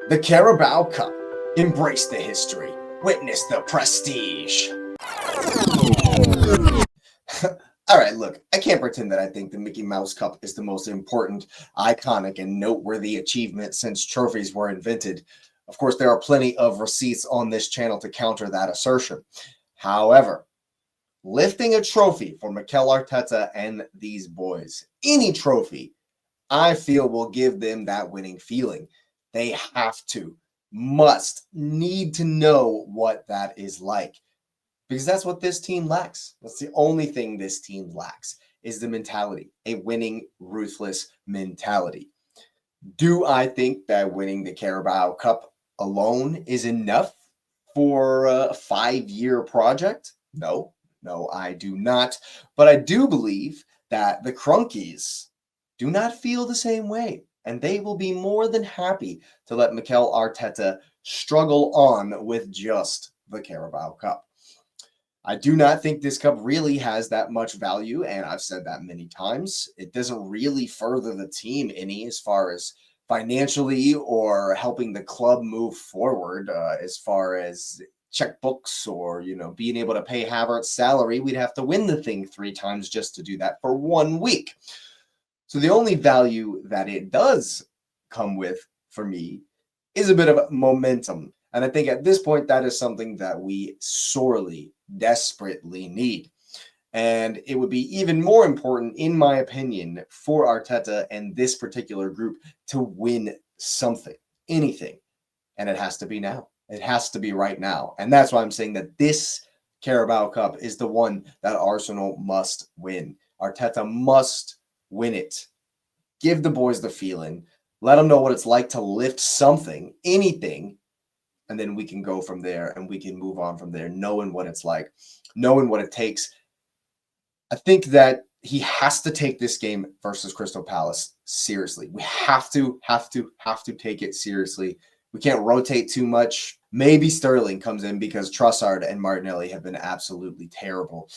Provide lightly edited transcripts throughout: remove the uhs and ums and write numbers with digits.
The Carabao Cup. Embrace the history. Witness the prestige. All right, look, I can't pretend that I think the Mickey Mouse Cup is the most important, iconic, and noteworthy achievement since trophies were invented. Of course, there are plenty of receipts on this channel to counter that assertion. However, lifting a trophy for Mikel Arteta and these boys, any trophy, I feel will give them that winning feeling. They have to, must, need to know what that is like. Because that's what this team lacks. That's the only thing this team lacks is the mentality, a winning, ruthless mentality. Do I think that winning the Carabao Cup alone is enough for a 5-year project? No, I do not. But I do believe that the Crunkies do not feel the same way. And they will be more than happy to let Mikel Arteta struggle on with just the Carabao Cup. I do not think this cup really has that much value, and I've said that many times. It doesn't really further the team any as far as financially or helping the club move forward as far as checkbooks or, being able to pay Havertz's salary. We'd have to win the thing 3 times just to do that for 1 week. So the only value that it does come with for me is a bit of momentum. And I think at this point, that is something that we sorely, desperately need. And it would be even more important, in my opinion, for Arteta and this particular group to win something, anything. And it has to be now. It has to be right now. And that's why I'm saying that this Carabao Cup is the one that Arsenal must win. Arteta must win it. Give the boys the feeling. Let them know what it's like to lift something, anything, and then we can go from there and we can move on from there, knowing what it's like, knowing what it takes. I think that he has to take this game versus Crystal Palace seriously. We have to take it seriously. We can't rotate too much. Maybe Sterling comes in because Trossard and Martinelli have been absolutely terrible.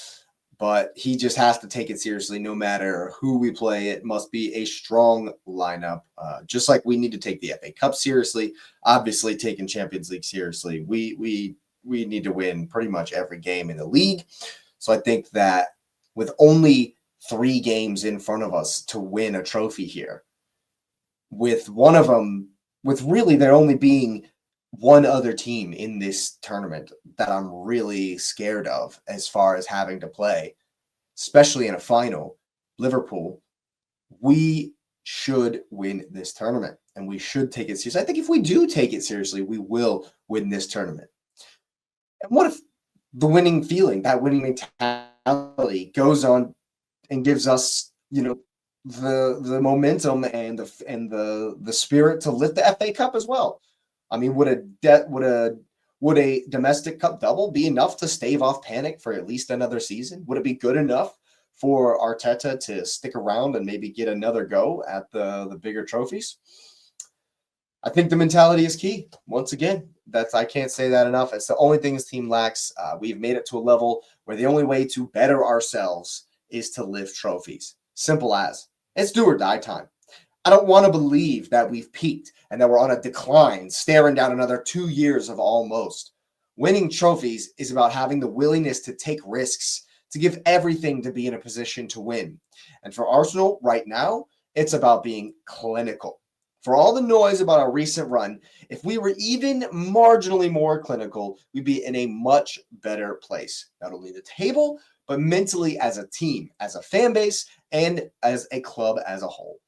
But he just has to take it seriously no matter who we play. It must be a strong lineup, just like we need to take the FA Cup seriously, obviously taking Champions League seriously. We need to win pretty much every game in the league. So I think that with only 3 games in front of us to win a trophy here, with one of them, with really there only being one other team in this tournament that I'm really scared of as far as having to play, especially in a final, Liverpool, we should win this tournament and we should take it seriously. I think if we do take it seriously, we will win this tournament. And what if the winning feeling, that winning mentality goes on and gives us, the momentum and the spirit to lift the FA Cup as well? I mean, would a domestic cup double be enough to stave off panic for at least another season? Would it be good enough for Arteta to stick around and maybe get another go at the bigger trophies? I think the mentality is key. Once again, I can't say that enough. It's the only thing this team lacks. We've made it to a level where the only way to better ourselves is to lift trophies. Simple as. It's do or die time. I don't want to believe that we've peaked and that we're on a decline, staring down another 2 years of almost. Winning trophies is about having the willingness to take risks, to give everything to be in a position to win. And for Arsenal right now, it's about being clinical. For all the noise about our recent run, if we were even marginally more clinical, we'd be in a much better place, not only the table, but mentally as a team, as a fan base, and as a club as a whole.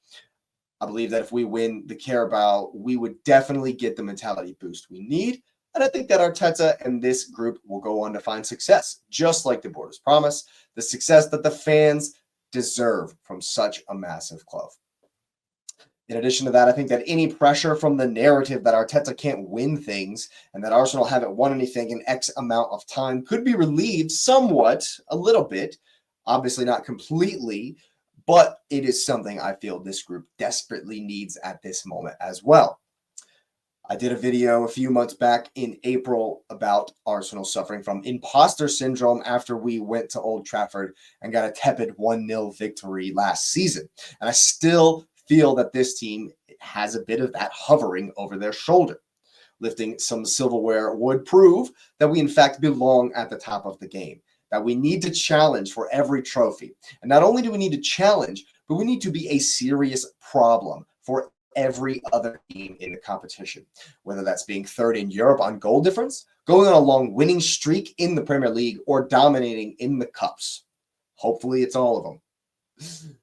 I believe that if we win the Carabao, we would definitely get the mentality boost we need. And I think that Arteta and this group will go on to find success, just like the board has promised, the success that the fans deserve from such a massive club. In addition to that, I think that any pressure from the narrative that Arteta can't win things and that Arsenal haven't won anything in X amount of time could be relieved somewhat, a little bit, obviously not completely, but it is something I feel this group desperately needs at this moment as well. I did a video a few months back in April about Arsenal suffering from imposter syndrome after we went to Old Trafford and got a tepid 1-0 victory last season. And I still feel that this team has a bit of that hovering over their shoulder. Lifting some silverware would prove that we in fact belong at the top of the game, that we need to challenge for every trophy. And not only do we need to challenge, but we need to be a serious problem for every other team in the competition, whether that's being third in Europe on goal difference, going on a long winning streak in the Premier League, or dominating in the Cups. Hopefully it's all of them.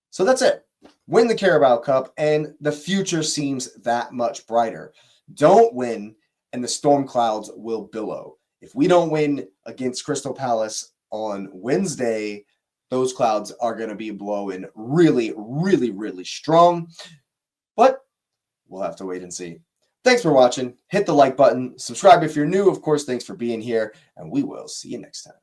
So that's it. Win the Carabao Cup, and the future seems that much brighter. Don't win, and the storm clouds will billow. If we don't win against Crystal Palace on Wednesday, those clouds are going to be blowing really, really, really strong. But we'll have to wait and see. Thanks for watching. Hit the like button. Subscribe if you're new. Of course, thanks for being here, and we will see you next time.